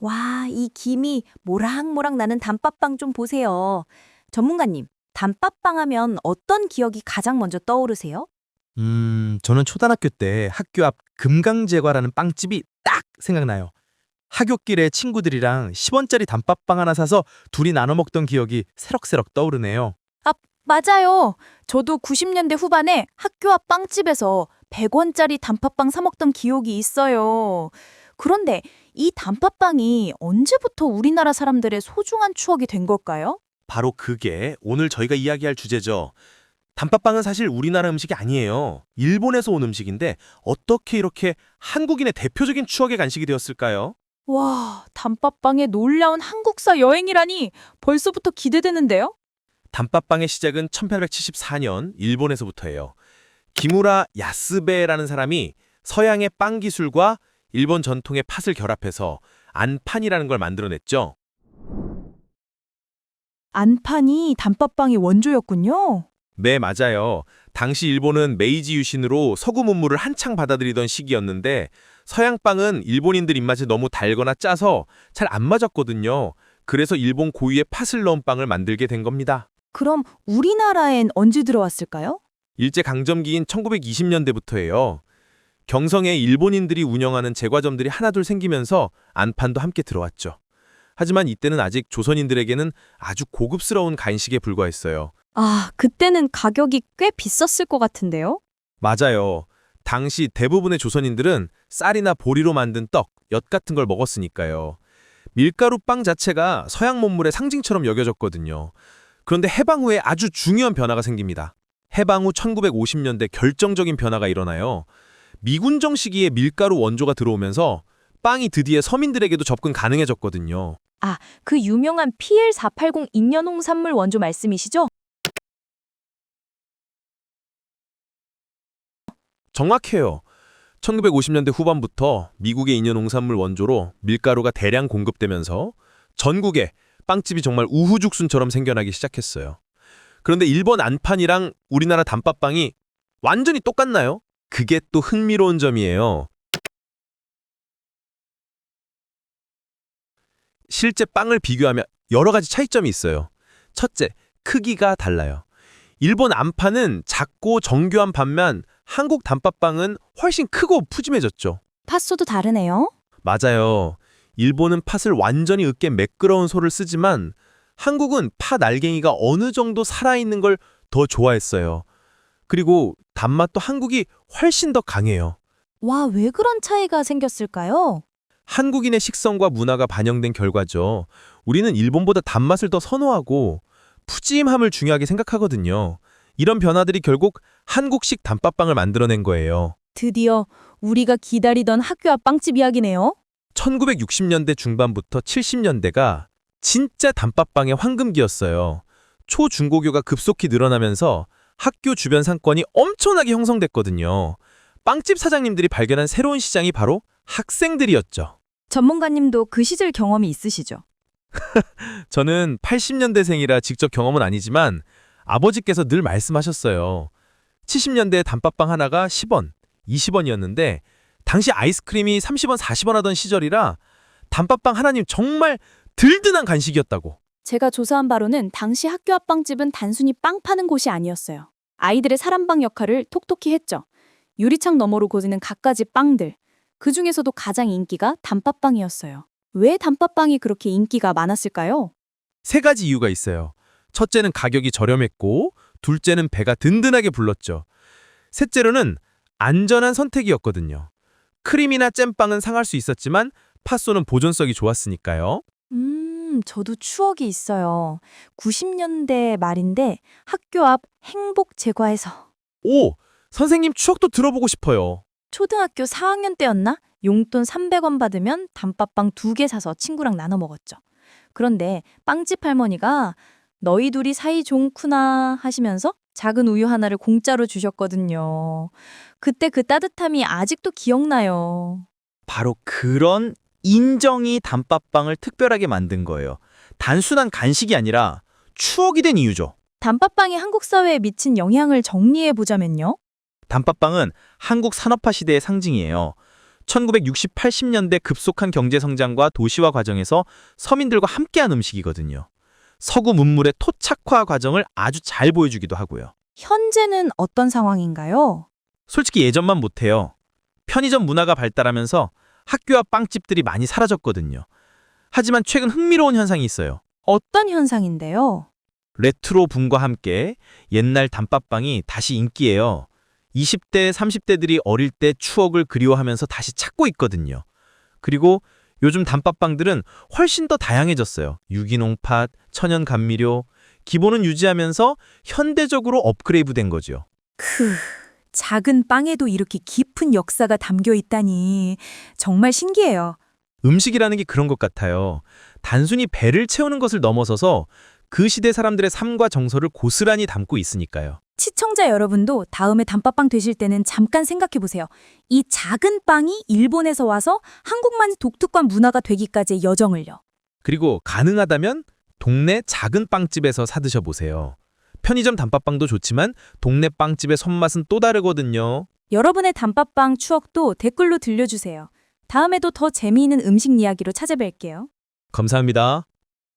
와, 이 김이 모락모락 나는 단팥빵 좀 보세요. 전문가님, 단팥빵 하면 어떤 기억이 가장 먼저 떠오르세요? 저는 초등학교 때 학교 앞 금강제과라는 빵집이 딱 생각나요. 하굣길에 친구들이랑 10원짜리 단팥빵 하나 사서 둘이 나눠 먹던 기억이 새록새록 떠오르네요. 아, 맞아요. 저도 90년대 후반에 학교 앞 빵집에서 100원짜리 단팥빵 사 먹던 기억이 있어요. 그런데 이 단팥빵이 언제부터 우리나라 사람들의 소중한 추억이 된 걸까요? 바로 그게 오늘 저희가 이야기할 주제죠. 단팥빵은 사실 우리나라 음식이 아니에요. 일본에서 온 음식인데 어떻게 이렇게 한국인의 대표적인 추억의 간식이 되었을까요? 와, 단팥빵의 놀라운 한국사 여행이라니 벌써부터 기대되는데요? 단팥빵의 시작은 1874년 일본에서부터예요. 기무라 야스베라는 사람이 서양의 빵 기술과 일본 전통의 팥을 결합해서 안판이라는 걸 만들어냈죠. 안판이 단팥빵의 원조였군요. 네, 맞아요. 당시 일본은 메이지 유신으로 서구 문물을 한창 받아들이던 시기였는데 서양 빵은 일본인들 입맛에 너무 달거나 짜서 잘 안 맞았거든요. 그래서 일본 고유의 팥을 넣은 빵을 만들게 된 겁니다. 그럼 우리나라엔 언제 들어왔을까요? 일제강점기인 1920년대부터예요. 경성에 일본인들이 운영하는 제과점들이 하나둘 생기면서 안판도 함께 들어왔죠. 하지만 이때는 아직 조선인들에게는 아주 고급스러운 간식에 불과했어요. 아, 그때는 가격이 꽤 비쌌을 것 같은데요? 맞아요. 당시 대부분의 조선인들은 쌀이나 보리로 만든 떡, 엿 같은 걸 먹었으니까요. 밀가루 빵 자체가 서양 문물의 상징처럼 여겨졌거든요. 그런데 해방 후에 아주 중요한 변화가 생깁니다. 해방 후 1950년대 결정적인 변화가 일어나요. 미군정 시기에 밀가루 원조가 들어오면서 빵이 드디어 서민들에게도 접근 가능해졌거든요. 아, 그 유명한 PL480 인연홍산물 원조 말씀이시죠? 정확해요. 1950년대 후반부터 미국의 인연농산물 원조로 밀가루가 대량 공급되면서 전국에 빵집이 정말 우후죽순처럼 생겨나기 시작했어요. 그런데 일본 안판이랑 우리나라 단팥빵이 완전히 똑같나요? 그게 또 흥미로운 점이에요. 실제 빵을 비교하면 여러 가지 차이점이 있어요. 첫째, 크기가 달라요. 일본 안판은 작고 정교한 반면 한국 단팥빵은 훨씬 크고 푸짐해졌죠. 팥소도 다르네요. 맞아요. 일본은 팥을 완전히 으깬 매끄러운 소를 쓰지만 한국은 팥 알갱이가 어느 정도 살아있는 걸 더 좋아했어요. 그리고 단맛도 한국이 훨씬 더 강해요. 와, 왜 그런 차이가 생겼을까요? 한국인의 식성과 문화가 반영된 결과죠. 우리는 일본보다 단맛을 더 선호하고 푸짐함을 중요하게 생각하거든요. 이런 변화들이 결국 한국식 단팥빵을 만들어낸 거예요. 드디어 우리가 기다리던 학교 앞 빵집 이야기네요. 1960년대 중반부터 70년대가 진짜 단팥빵의 황금기였어요. 초중고교가 급속히 늘어나면서 학교 주변 상권이 엄청나게 형성됐거든요. 빵집 사장님들이 발견한 새로운 시장이 바로 학생들이었죠. 전문가님도 그 시절 경험이 있으시죠? 저는 80년대생이라 직접 경험은 아니지만 아버지께서 늘 말씀하셨어요. 70년대 단팥빵 하나가 10원, 20원이었는데 당시 아이스크림이 30원, 40원 하던 시절이라 단팥빵 하나님 정말 든든한 간식이었다고. 제가 조사한 바로는 당시 학교 앞 빵집은 단순히 빵 파는 곳이 아니었어요. 아이들의 사랑방 역할을 톡톡히 했죠. 유리창 너머로 고지는 갖가지 빵들. 그 중에서도 가장 인기가 단팥빵이었어요. 왜 단팥빵이 그렇게 인기가 많았을까요? 세 가지 이유가 있어요. 첫째는 가격이 저렴했고, 둘째는 배가 든든하게 불렀죠. 셋째로는 안전한 선택이었거든요. 크림이나 잼빵은 상할 수 있었지만 팥소는 보존성이 좋았으니까요. 저도 추억이 있어요. 90년대 말인데 학교 앞 행복 제과에서 오! 선생님 추억도 들어보고 싶어요. 초등학교 4학년 때였나? 용돈 300원 받으면 단팥빵 2개 사서 친구랑 나눠 먹었죠. 그런데 빵집 할머니가 너희 둘이 사이 좋구나 하시면서 작은 우유 하나를 공짜로 주셨거든요. 그때 그 따뜻함이 아직도 기억나요. 바로 그런 인정이 단팥빵을 특별하게 만든 거예요. 단순한 간식이 아니라 추억이 된 이유죠. 단팥빵이 한국 사회에 미친 영향을 정리해 보자면요. 단팥빵은 한국 산업화 시대의 상징이에요. 1960, 80년대 급속한 경제 성장과 도시화 과정에서 서민들과 함께한 음식이거든요. 서구 문물의 토착화 과정을 아주 잘 보여주기도 하고요. 현재는 어떤 상황인가요? 솔직히 예전만 못해요. 편의점 문화가 발달하면서 학교와 빵집들이 많이 사라졌거든요. 하지만 최근 흥미로운 현상이 있어요. 어떤 현상인데요? 레트로 붐과 함께 옛날 단팥빵이 다시 인기예요. 20대, 30대들이 어릴 때 추억을 그리워하면서 다시 찾고 있거든요. 그리고 요즘 단팥빵들은 훨씬 더 다양해졌어요. 유기농 팥, 천연 감미료, 기본은 유지하면서 현대적으로 업그레이드된 거죠. 작은 빵에도 이렇게 깊은 역사가 담겨 있다니 정말 신기해요. 음식이라는 게 그런 것 같아요. 단순히 배를 채우는 것을 넘어서서 그 시대 사람들의 삶과 정서를 고스란히 담고 있으니까요. 시청자 여러분도 다음에 단팥빵 되실 때는 잠깐 생각해 보세요. 이 작은 빵이 일본에서 와서 한국만의 독특한 문화가 되기까지의 여정을요. 그리고 가능하다면 동네 작은 빵집에서 사드셔 보세요. 편의점 단팥빵도 좋지만 동네 빵집의 손맛은 또 다르거든요. 여러분의 단팥빵 추억도 댓글로 들려주세요. 다음에도 더 재미있는 음식 이야기로 찾아뵐게요. 감사합니다.